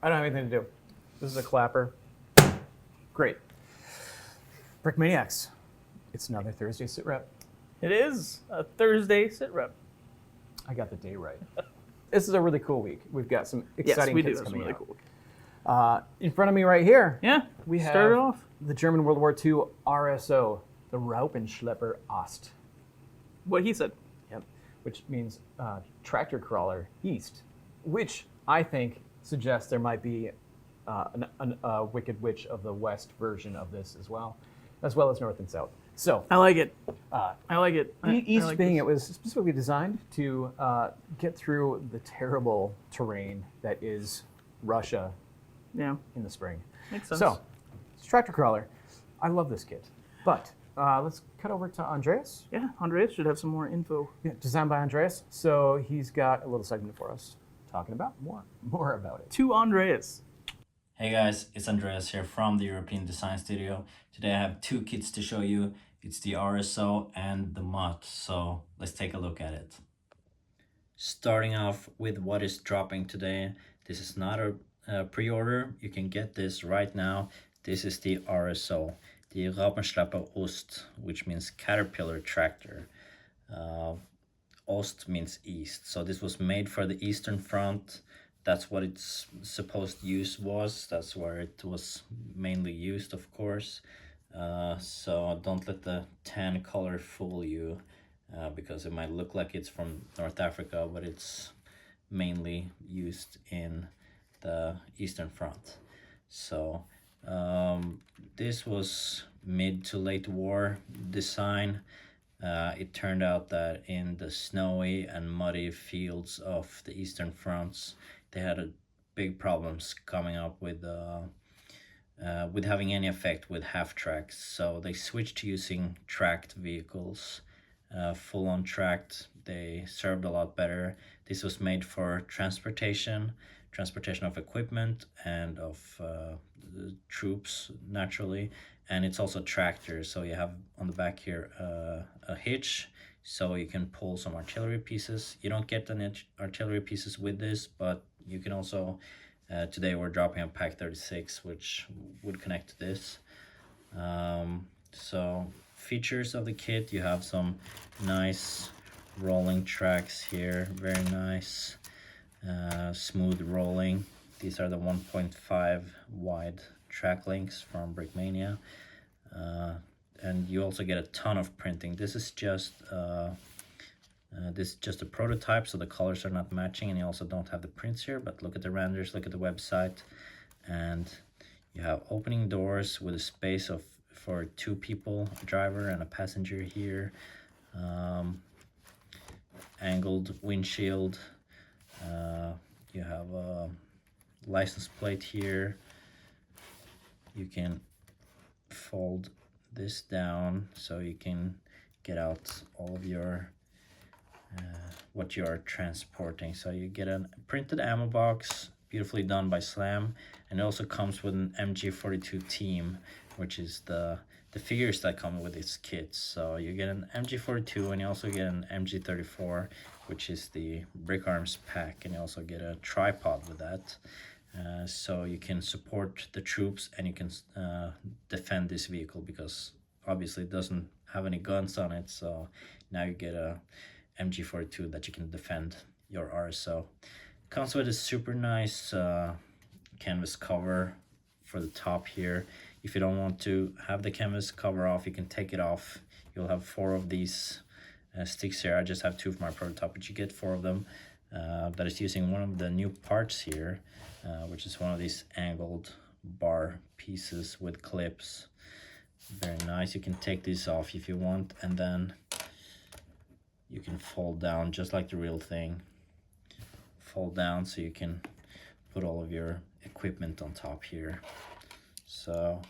I don't have anything to do. This is a clapper. Great. Brick Maniacs. It's another Thursday sit rep. It is a Thursday sit rep. I got the day right. This is a really cool week. We've got some exciting yes, we kits do. That's coming really out. cool. In front of me right here, Yeah, we have started off. the German World War II RSO, the Raupenschlepper Ost. What he said. Yep. Which means tractor crawler east, which I think suggests there might be a Wicked Witch of the West version of this as well as north and south. So I like it. I like it. east like being this. it was specifically designed to get through the terrible terrain that is Russia Yeah, in the spring. makes sense. So it's tractor crawler. I love this kit, but let's cut over to Andreas. yeah, Andreas should have some more info. Yeah, designed by Andreas. So he's got a little segment for us talking about more about it. To Andreas. Hey guys, it's Andreas here from the European Design Studio. Today I have two kits to show you. It's the RSO and the Mutt, so let's take a look at it. Starting off with what is dropping today. This is not a pre-order. You can get this right now. This is the RSO, the Raupenschlepper Ost, which means caterpillar tractor. Ost means east, so this was made for the Eastern Front. That's what its supposed use was. That's where it was mainly used, of course. So don't let the tan color fool you, because it might look like it's from North Africa, but it's mainly used in the Eastern Front. So this was mid to late war design. It turned out that in the snowy and muddy fields of the Eastern Fronts, they had big problems coming up with having any effect with half tracks. So they switched to using tracked vehicles, full on tracked. They served a lot better. This was made for transportation of equipment and of the troops naturally, and it's also tractor. So you have on the back here a hitch, so you can pull some artillery pieces. You don't get any artillery pieces with this, but you can also today we're dropping a Pack 36 which would connect to this. So features of the kit, you have some nice rolling tracks here, very nice, smooth rolling. These are the 1.5 wide track links from Brickmania, and you also get a ton of printing. This is just a prototype, so the colors are not matching, and you also don't have the prints here, but look at the renders, look at the website, and you have opening doors with a space for two people, a driver and a passenger here, angled windshield, you have a license plate here. You can fold this down so you can get out all of your what you are transporting. So you get a printed ammo box, beautifully done by Slam, and it also comes with an MG42 team, which is the figures that come with its kits. So you get an MG42 and you also get an MG34, which is the Brick Arms pack, and you also get a tripod with that. So you can support the troops and you can defend this vehicle, because obviously it doesn't have any guns on it. So now you get a MG42 that you can defend your RSO. Comes with a super nice canvas cover for the top here. If you don't want to have the canvas cover off, you can take it off. You'll have 4 of these sticks here. I just have 2 for my prototype, but you get 4 of them. That is using one of the new parts here, which is one of these angled bar pieces with clips. Very nice. You can take these off if you want, and then you can fold down just like the real thing. Fold down so you can put all of your equipment on top here. So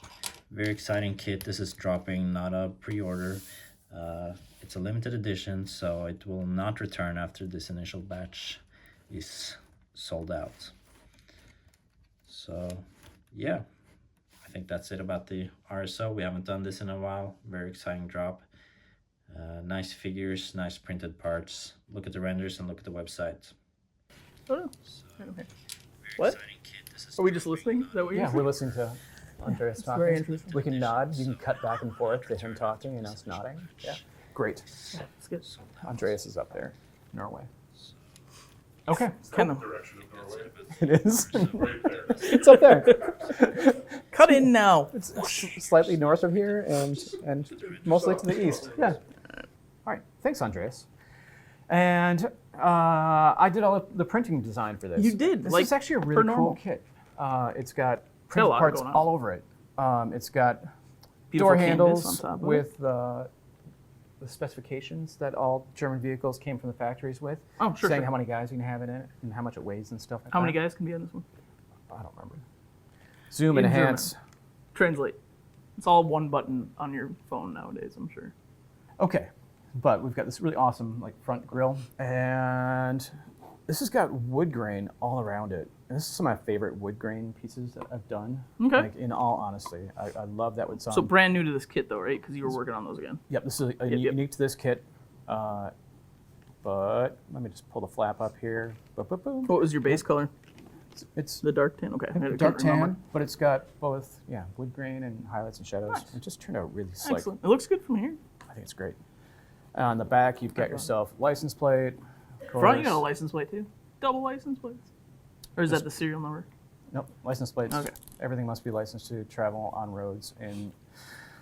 very exciting kit. This is dropping, not a pre-order. It's a limited edition, so it will not return after this initial batch is sold out. So yeah, I think that's it about the RSO. We haven't done this in a while. Very exciting drop. Nice figures, nice printed parts. Look at the renders and look at the website. Oh, no. So, Okay. very What? exciting kit. This Are we just listening? Is that what you're Yeah, we're listening to Andreas talking. very interesting. We can nod. You can cut back and forth to him talking and us nodding. Yeah, great. That's good. Andreas is up there, Norway. Okay, Kind of. Direction of Norway. it is. It's right there. It's up there. Cut in now. It's slightly north of here and mostly to the east. Yeah. All right. Thanks, Andreas. And I did all of the printing design for this. You did, This like, is actually a per really cool normal. kit. It's got got a printed lot parts going on. all over it. It's got Beautiful door canvas handles on top of it. with the specifications that all German vehicles came from the factories with. Oh, sure, Saying sure. how many guys you can have in it and how much it weighs and stuff like How that. many guys can be on this one? I don't remember. Zoom, In enhance. Translate. It's all one button on your phone nowadays, I'm sure. Okay, but we've got this really awesome like front grille, and this has got wood grain all around it. And this is some of my favorite wood grain pieces that I've done. Okay. Like in all honesty, I love that wood. So brand new to this kit, though, right? Because you were working on those again. Yep, this is yep. unique to this kit. But let me just pull the flap up here. Boom. What was your base color? It's The dark tan? Okay. I couldn't dark tan, remember. but it's got both wood grain and highlights and shadows. Nice. It just turned out really slick. Excellent. It looks good from here. I think it's great. On the back, you've got yourself license plate. Of Front, you got a course. license plate, too. Double license plates. Or is that the serial number? Nope, license plates. Okay. Everything must be licensed to travel on roads in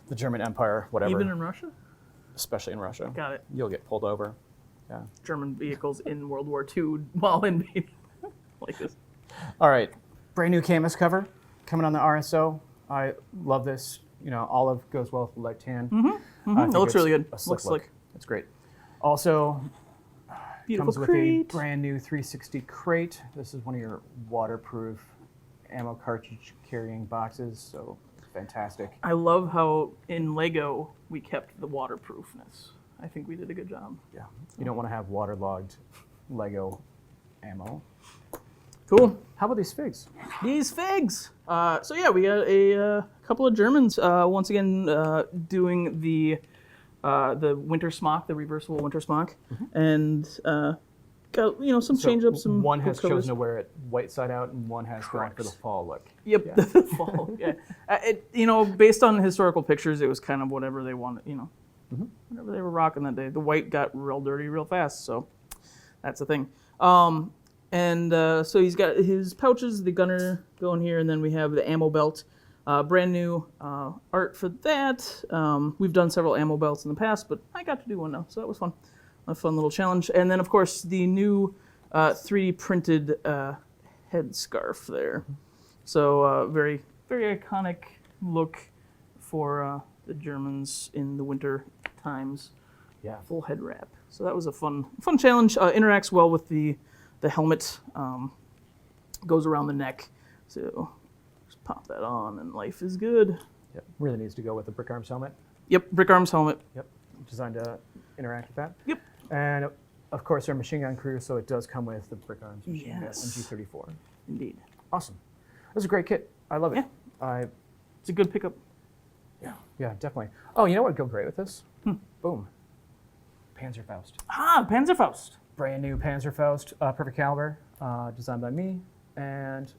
the German Empire, whatever. Even in Russia? Especially in Russia. Got it. You'll get pulled over. Yeah. German vehicles in World War II while invading. Like this. All right, brand new canvas cover coming on the RSO. I love this. You know, olive goes well with the light tan. I think It looks it's really good. a Looks look. slick. It's great. Also, Beautiful comes with crate. a brand new 360 crate. This is one of your waterproof ammo cartridge carrying boxes. So fantastic. I love how in Lego we kept the waterproofness. I think we did a good job. Yeah, you don't want to have waterlogged Lego ammo. Cool. How about these figs? These figs. So yeah, we got a couple of Germans once again doing the winter smock, the reversible winter smock, and got some change ups. Some one cool has colors. chosen to wear it white side out, and one has gone for the Correct. fall look. Yep, Yeah. the fall. Yeah, based on historical pictures, it was kind of whatever they wanted. Whatever they were rocking that day. The white got real dirty real fast, so that's the thing. So he's got his pouches, the gunner going here, and then we have the ammo belt. Brand new art for that. We've done several ammo belts in the past, but I got to do one now, so that was fun. A fun little challenge. And then, of course, the new 3D printed head scarf there. So very, very iconic look for the Germans in the winter times. Yeah. Full head wrap. So that was a fun challenge. Interacts well with the helmet. Goes around the neck. So just pop that on, and life is good. Yep. Really needs to go with the Brick Arms helmet. Yep, Brick Arms helmet. Yep. Designed to interact with that. Yep. And of course, they're machine gun crew, so it does come with the Brick Arms machine gun Yes. and G34. Indeed. Awesome. That's a great kit. I love it. Yeah. It's a good pickup. Yeah, definitely. Oh, you know what would go great with this? Boom. Panzerfaust. Panzerfaust. Brand new Panzerfaust, perfect caliber, designed by me, and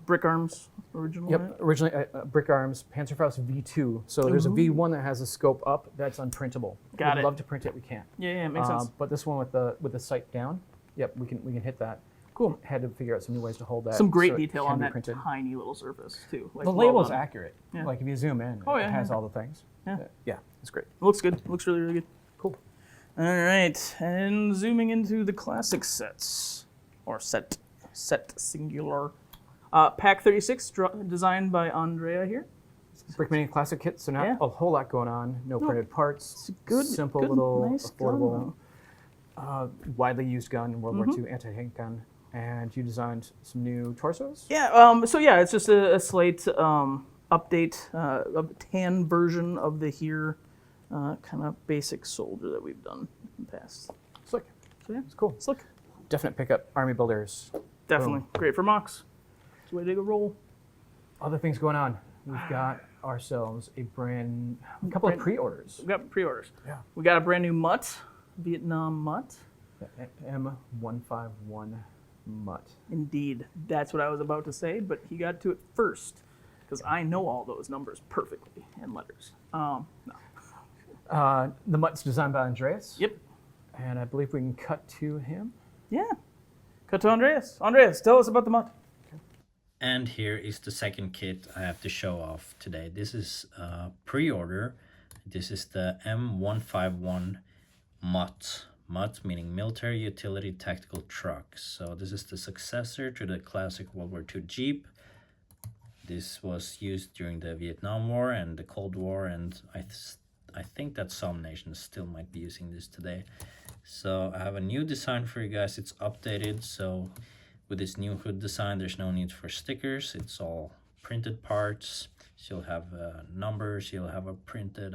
Brick Arms original. yep, right? originally Brick Arms Panzerfaust V2. So there's a V1 that has a scope up that's unprintable. Got We'd it. love to print it, we can't. Yeah, makes sense. But this one with the sight down, yep, we can hit that. Cool. Had to figure out some new ways to hold that. Some great so it detail can on be that printed. tiny little surface too. Like, The well label's done. accurate. Yeah. Like if you zoom in, Oh, it yeah, has yeah. all the things. Yeah. Yeah, it's great. It looks good. It looks really, really good. Cool. All right, and zooming into the classic sets, or set singular. Pack 36, designed by Andrea here. Brick Mini Classic Kit, so not Yeah. a whole lot going on. No printed parts. Good, simple good, little nice affordable, gun. widely used gun in World War II, anti-tank gun. And you designed some new torsos? Yeah. So yeah, it's just a slate update of the tan version of the here kind of basic soldier that we've done in the past. Slick. So yeah, It's cool. it's look Definite pickup. Army builders. definitely great for mocks. It's a way to take a roll. Other things going on. We've got ourselves a couple of pre-orders. We got pre-orders. Yeah. We got a brand new Mutt, Vietnam Mutt. M151 Mutt. Indeed. That's what I was about to say, but he got to it first because I know all those numbers perfectly and letters. No. The Mutt's designed by Andreas. Yep. And I believe we can cut to him. Yeah. Cut to Andreas. Andreas, tell us about the Mutt. And here is the second kit I have to show off today. This is pre-order. This is the M151 Mutt. Mutt meaning Military Utility Tactical Truck. So this is the successor to the classic World War II Jeep. This was used during the Vietnam War and the Cold War, and I think that some nations still might be using this today. So I have a new design for you guys. It's updated, so with this new hood design, there's no need for stickers. It's all printed parts. So you'll have numbers, you'll have a printed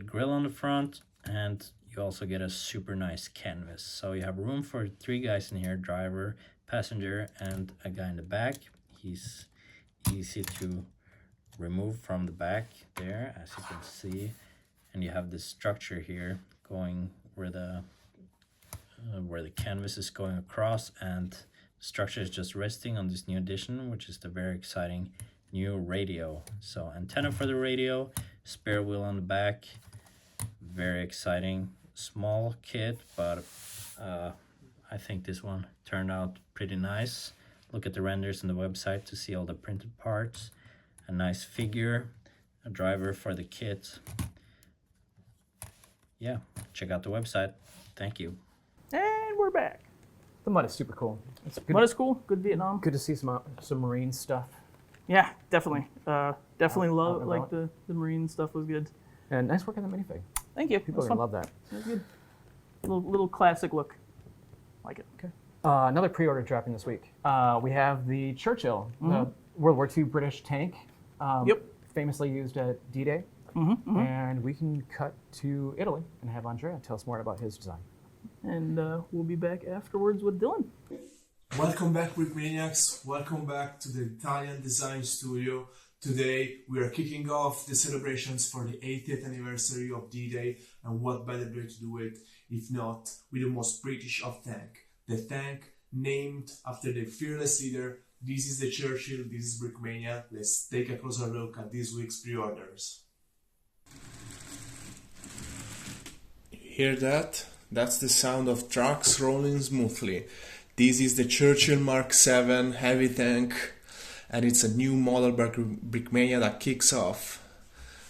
grill on the front, and you also get a super nice canvas. So you have room for 3 guys in here, driver, passenger, and a guy in the back. He's easy to remove from the back there, as you can see. And you have this structure here going where the canvas is going across, and the structure is just resting on this new addition, which is the very exciting new radio. So antenna for the radio, spare wheel on the back, very exciting. Small kit, but I think this one turned out pretty nice. Look at the renders on the website to see all the printed parts. A nice figure, a driver for the kit. Yeah, check out the website. Thank you. And we're back. The Mutt is super cool. It's good, Mutt is cool. Good Vietnam. good to see some Marine stuff. Yeah, definitely. Definitely Out love and like about. the Marine stuff was good. And nice work on the minifig. Thank you. People are That going was to love that. fun. That was good. Little classic look. Like it. Okay. Another pre-order dropping this week. We have the Churchill, the World War II British tank. Yep. Famously used at D-Day. And we can cut to Italy and have Andrea tell us more about his design. And we'll be back afterwards with Dylan. Welcome back, Brickmaniacs. Welcome back to the Italian Design Studio. Today we are kicking off the celebrations for the 80th anniversary of D-Day, and what better way to do it if not with the most British of tank. The tank named after the fearless leader. This is the Churchill, this is Brickmania. Let's take a closer look at this week's pre-orders. Hear that? That's the sound of trucks rolling smoothly. This is the Churchill Mark 7 heavy tank, and it's a new model by Brickmania that kicks off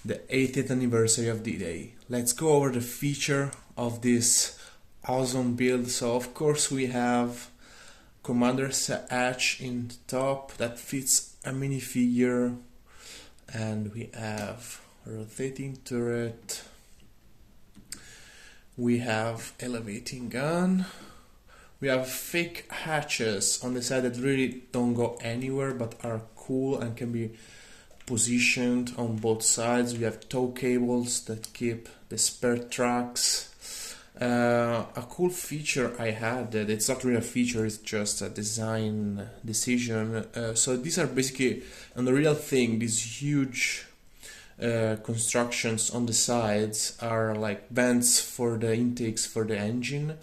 the 80th anniversary of D-Day. Let's go over the feature of this awesome build. So of course we have Commander's hatch in the top that fits a minifigure, and we have a rotating turret. We have elevating gun. We have fake hatches on the side that really don't go anywhere but are cool and can be positioned on both sides. We have tow cables that keep the spare tracks. A cool feature I had, that it's not really a feature, it's just a design decision. So these are basically, on the real thing, these huge constructions on the sides are like vents for the intakes for the engine,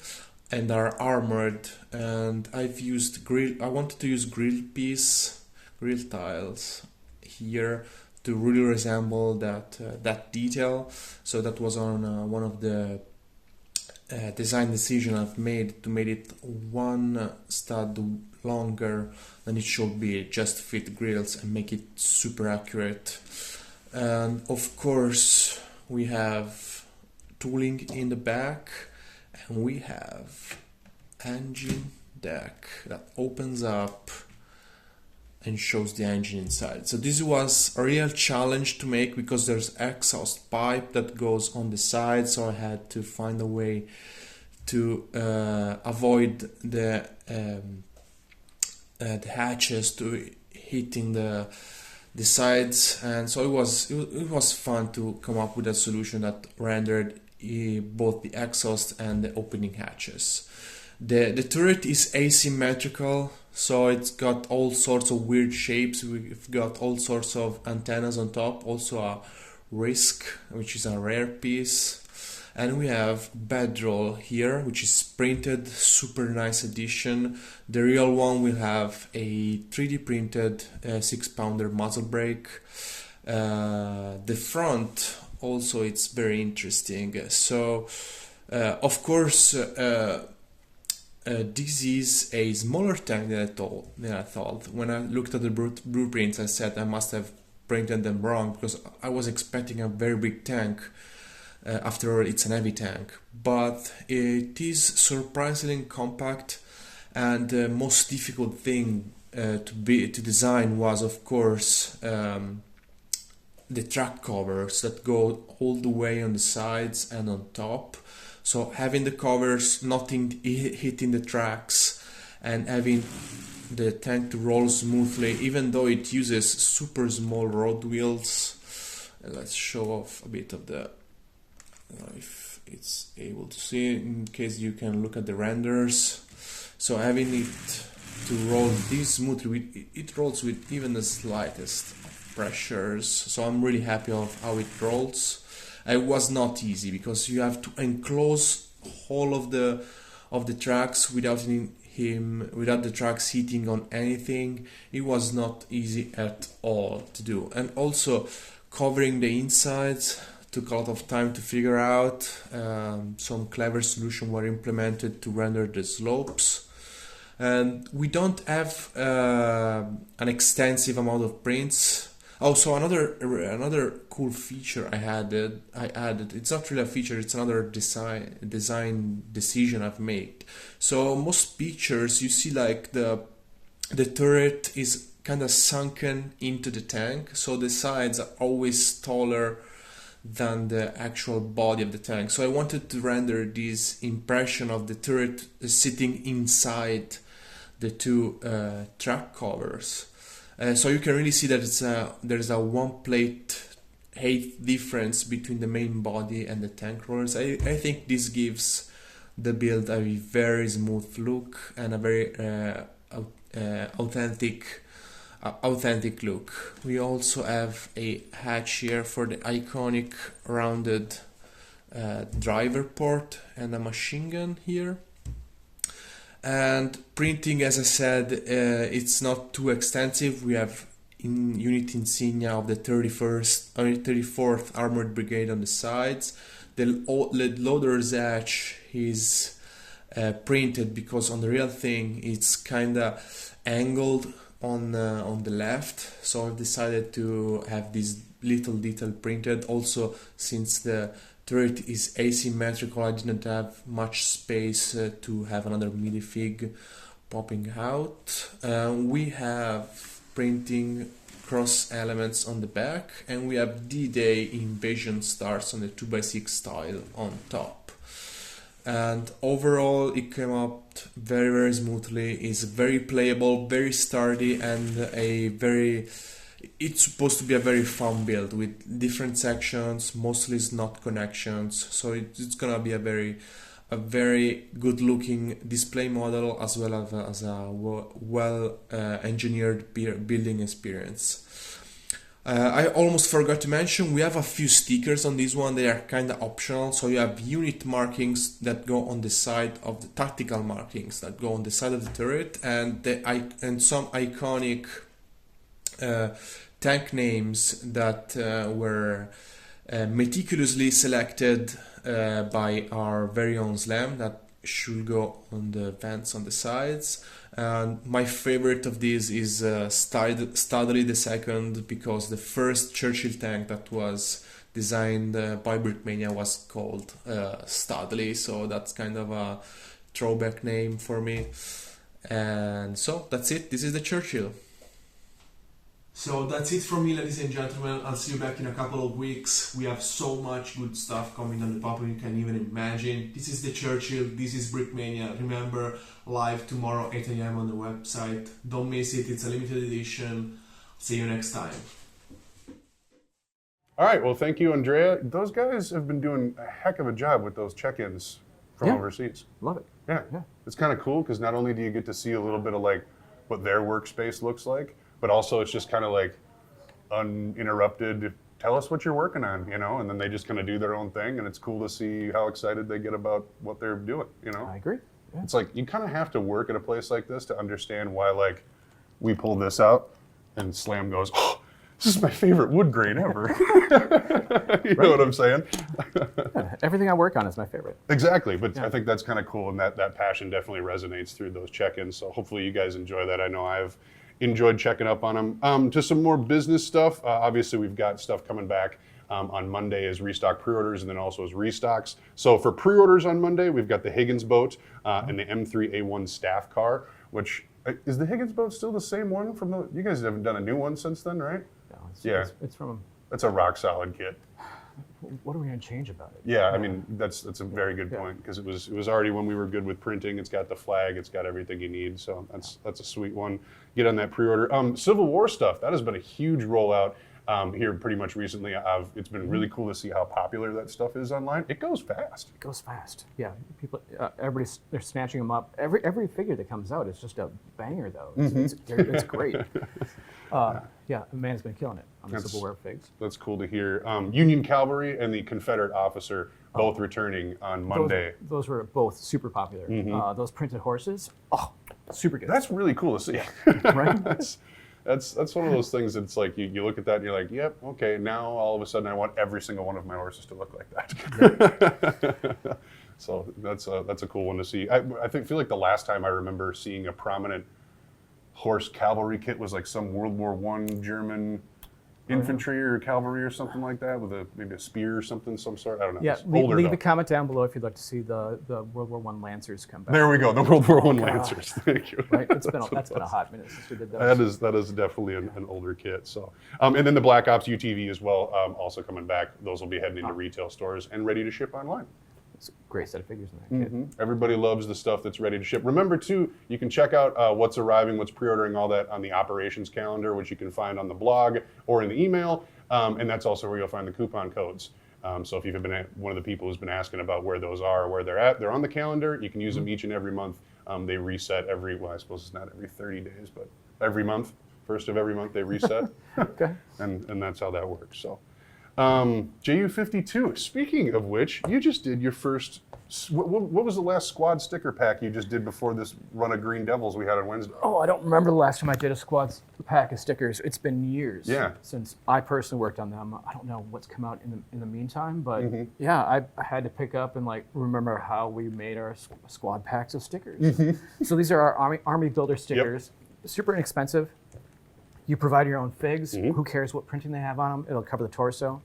and are armored. And I've used I wanted to use grill tiles here to really resemble that detail. So that was on one of the design decision I've made, to make it one stud longer than it should be, just fit grills and make it super accurate. And of course we have tooling in the back, and we have engine deck that opens up and shows the engine inside. So this was a real challenge to make, because there's exhaust pipe that goes on the side, so I had to find a way to avoid the hatches to hitting the sides. And so it was fun to come up with a solution that rendered both the exhaust and the opening hatches. The turret is asymmetrical, so it's got all sorts of weird shapes. We've got all sorts of antennas on top, also a RISC, which is a rare piece. And we have bedroll here, which is printed, super nice addition. The real one will have a 3D printed 6-pounder muzzle brake. The front also, it's very interesting. So of course this is a smaller tank than I thought. When I looked at the blueprints, I said I must have printed them wrong, because I was expecting a very big tank. After all, it's an heavy tank, but it is surprisingly compact. And the most difficult thing to design was, of course, the track covers that go all the way on the sides and on top. So having the covers not hitting the tracks, and having the tank to roll smoothly, even though it uses super small road wheels. Let's show off a bit of the, if it's able to see, in case you can look at the renders. So having it to roll this smoothly, it rolls with even the slightest pressures. So I'm really happy of how it rolls. It was not easy, because you have to enclose all of the tracks without the tracks hitting on anything. It was not easy at all to do. And also covering the insides took a lot of time to figure out. Some clever solutions were implemented to render the slopes. And we don't have an extensive amount of prints. Also, another cool feature I added. It's not really a feature; it's another design decision I've made. So most pictures, you see like the turret is kind of sunken into the tank, so the sides are always taller than the actual body of the tank. So I wanted to render this impression of the turret sitting inside the two track covers. So you can really see that there's a 1 plate height difference between the main body and the tank rollers. I think this gives the build a very smooth look and a very authentic look. We also have a hatch here for the iconic rounded driver port, and a machine gun here. And printing, as I said, it's not too extensive. We have unit insignia of the 34th Armored Brigade on the sides. The loader's edge is printed, because on the real thing it's kind of angled on the left. So I've decided to have this little detail printed. Also, since the turret is asymmetrical, I didn't have much space to have another minifig popping out. We have printing cross elements on the back, and we have D-Day invasion stars on the 2x6 style on top. And overall it came up very, very smoothly. It's very playable, very sturdy, and it's supposed to be a very fun build with different sections, mostly not connections. So it's gonna be a very good looking display model, as well as a well engineered building experience. I almost forgot to mention, we have a few stickers on this one. They are kind of optional. So you have unit markings that go on the side of the tactical markings that go on the side of the turret, and some iconic tank names that were meticulously selected by our very own Slam, that should go on the vents on the sides. And my favorite of these is Studley II, because the first Churchill tank that was designed by Brickmania was called Studley, so that's kind of a throwback name for me. And so that's it. This is the Churchill. So that's it from me, ladies and gentlemen. I'll see you back in a couple of weeks. We have so much good stuff coming on the pop you can even imagine. This is the Churchill, this is Brickmania. Remember, live tomorrow 8 AM on the website. Don't miss it, it's a limited edition. See you next time. All right, well, thank you, Andrea. Those guys have been doing a heck of a job with those check-ins from overseas. Love it. Yeah. It's kind of cool, because not only do you get to see a little bit of like what their workspace looks like, but also it's just kind of like uninterrupted tell us what you're working on, you know, and then they just kind of do their own thing, and it's cool to see how excited they get about what they're doing, you know. I agree. Yeah. It's like you kind of have to work at a place like this to understand why, like, we pull this out and Slam goes, oh, this is my favorite wood grain ever. You know what I'm saying? Yeah, everything I work on is my favorite. Exactly, but Yeah. I think that's kind of cool, and that passion definitely resonates through those check-ins. So hopefully you guys enjoy that. I know I've enjoyed checking up on them. To some more business stuff, obviously we've got stuff coming back on Monday as restock pre-orders and then also as restocks. So for pre-orders on Monday, we've got the Higgins boat and the M3A1 staff car, which, is the Higgins boat still the same one from the, you guys haven't done a new one since then, right? No, Yeah. It's from, That's a rock solid kit. what are we going to change about it? Yeah, I mean, that's a very good Yeah. point, because it was already when we were good with printing. It's got the flag, it's got everything you need, so that's a sweet one. Get on that pre-order. Civil War stuff, that has been a huge rollout here pretty much recently. It's been really cool to see how popular that stuff is online. It goes fast. It goes fast. Yeah, people, they're snatching them up. Every figure that comes out is just a banger, though. It's great. Yeah, the man's been killing it on the Civil War figs. That's cool to hear. Union Cavalry and the Confederate Officer both returning on Monday. Those were both super popular. Those printed horses, super good. That's really cool to see. Right? That's one of those things that's like you look at that and you're like, yep, okay, now all of a sudden I want every single one of my horses to look like that. So that's a cool one to see. I feel like the last time I remember seeing a prominent horse cavalry kit was like some World War I German infantry or cavalry or something like that with maybe a spear or something, some sort. I don't know. Yeah, It's older leave though. a comment down below if you'd like to see the World War I Lancers come back. There we go, the World War I Lancers. Thank you. Right? That's been a hot minute since we did those. That is definitely an older kit. So, and then the Black Ops UTV as well, also coming back. Those will be heading into retail stores and ready to ship online. It's a great set of figures in that kit. Everybody loves the stuff that's ready to ship. Remember too, you can check out what's arriving, what's pre-ordering, all that on the operations calendar, which you can find on the blog or in the email. And that's also where you'll find the coupon codes. So if you've been one of the people who's been asking about where those are, where they're at, they're on the calendar. You can use them each and every month. They reset I suppose it's not every 30 days, but every month. First of every month they reset. Okay. And that's how that works. So, JU52. Speaking of which, you just did your first. What was the last squad sticker pack you just did before this run of Green Devils we had on Wednesday? Oh, I don't remember the last time I did a squad pack of stickers. It's been years since I personally worked on them. I don't know what's come out in the meantime, but yeah, I had to pick up and like remember how we made our squad packs of stickers. So these are our Army Builder stickers. Super inexpensive. You provide your own figs. Who cares what printing they have on them? It'll cover the torso.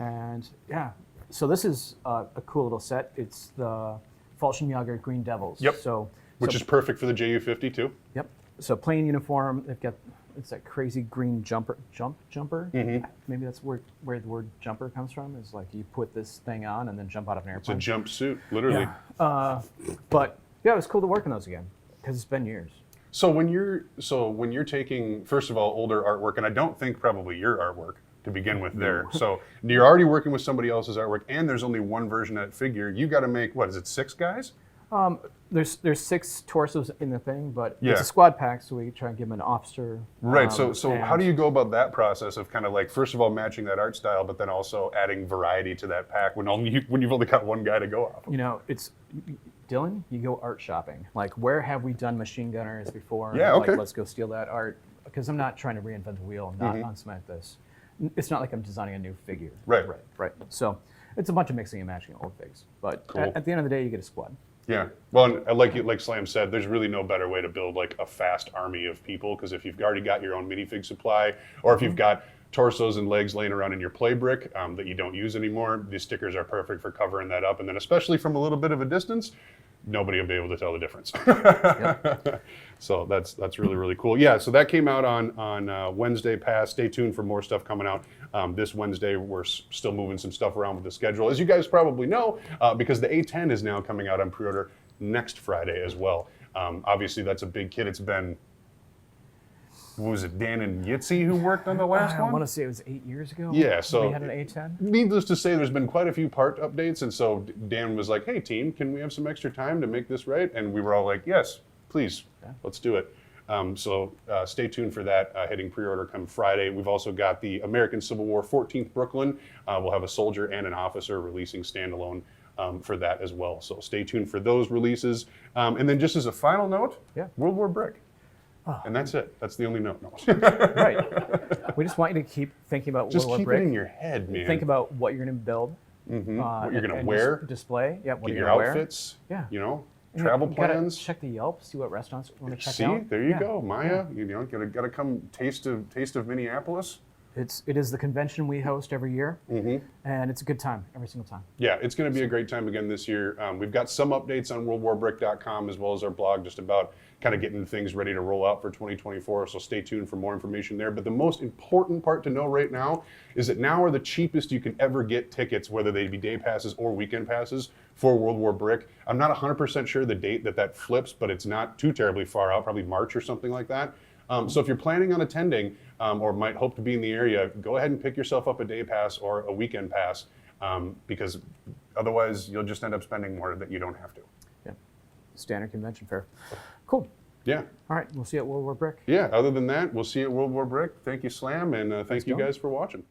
And yeah, so this is a cool little set. It's the Fallschirmjäger Green Devils. Yep. Which So- is perfect for the JU52. Yep. So plain uniform. They've got it's that crazy green jumper. Maybe that's where the word jumper comes from. Is like you put this thing on and then jump out of an It's a airplane. jumpsuit, literally. But yeah, it was cool to work on those again because it's been years. So when you're taking, first of all, older artwork, and I don't think probably your artwork to begin with there. So you're already working with somebody else's artwork, and there's only one version of that figure. You got to make, what is it, 6 guys? There's 6 torsos in the thing, but Yeah. it's a squad pack, so we try and give them an officer. Right. So how and- do you go about that process of kind of like, first of all, matching that art style, but then also adding variety to that pack when you've only got one guy to go off of? You know, it's Dylan. You go art shopping. Like, where have we done machine gunners before? Yeah, okay. Like, let's go steal that art because I'm not trying to reinvent the wheel. Not on something like this. It's not like I'm designing a new figure. Right. So it's a bunch of mixing and matching old figs. But Cool. at the end of the day, you get a squad. Yeah. Well, and like Slam said, there's really no better way to build like a fast army of people, because if you've already got your own minifig supply, or if you've got torsos and legs laying around in your play brick that you don't use anymore, these stickers are perfect for covering that up. And then especially from a little bit of a distance, nobody will be able to tell the difference. So that's really, really cool. Yeah, so that came out on Wednesday past. Stay tuned for more stuff coming out. This Wednesday, we're still moving some stuff around with the schedule. As you guys probably know, because the A10 is now coming out on pre-order next Friday as well. Obviously, that's a big kit. It's been, what was it, Dan and Yitzy who worked on the last I one? want to say it was 8 years ago. Yeah, so we had an A10. Needless to say, there's been quite a few part updates, and so Dan was like, hey team, can we have some extra time to make this right? And we were all like, yes, please, let's do it. So stay tuned for that, hitting pre-order come Friday. We've also got the American Civil War 14th Brooklyn. We'll have a soldier and an officer releasing standalone for that as well. So stay tuned for those releases. And then just as a final note, World War Brick. And that's it. That's the only note. No. Right. We just want you to keep thinking about Just World War keep Brick. it in your head, man. Think about what you're going to build. What you're going to and wear. Display. Yeah, what Get you're your going to wear. outfits. Yeah. You know, And travel you gotta plans. Check the Yelp. See what restaurants you want to check See, out. there you Yeah. go, Maya. You know, gotta come taste of Minneapolis. It is the convention we host every year, and it's a good time every single time. Yeah, it's going to be a great time again this year. We've got some updates on worldwarbrick.com as well as our blog just about kind of getting things ready to roll out for 2024. So stay tuned for more information there. But the most important part to know right now is that now are the cheapest you can ever get tickets, whether they be day passes or weekend passes for World War Brick. I'm not 100% sure the date that flips, but it's not too terribly far out, probably March or something like that. So if you're planning on attending or might hope to be in the area, go ahead and pick yourself up a day pass or a weekend pass because otherwise you'll just end up spending more that you don't have to. Yeah, standard convention fare. Cool. Yeah. All right, we'll see you at World War Brick. Yeah, other than that, we'll see you at World War Brick. Thank you, Slam, and thank you guys for watching.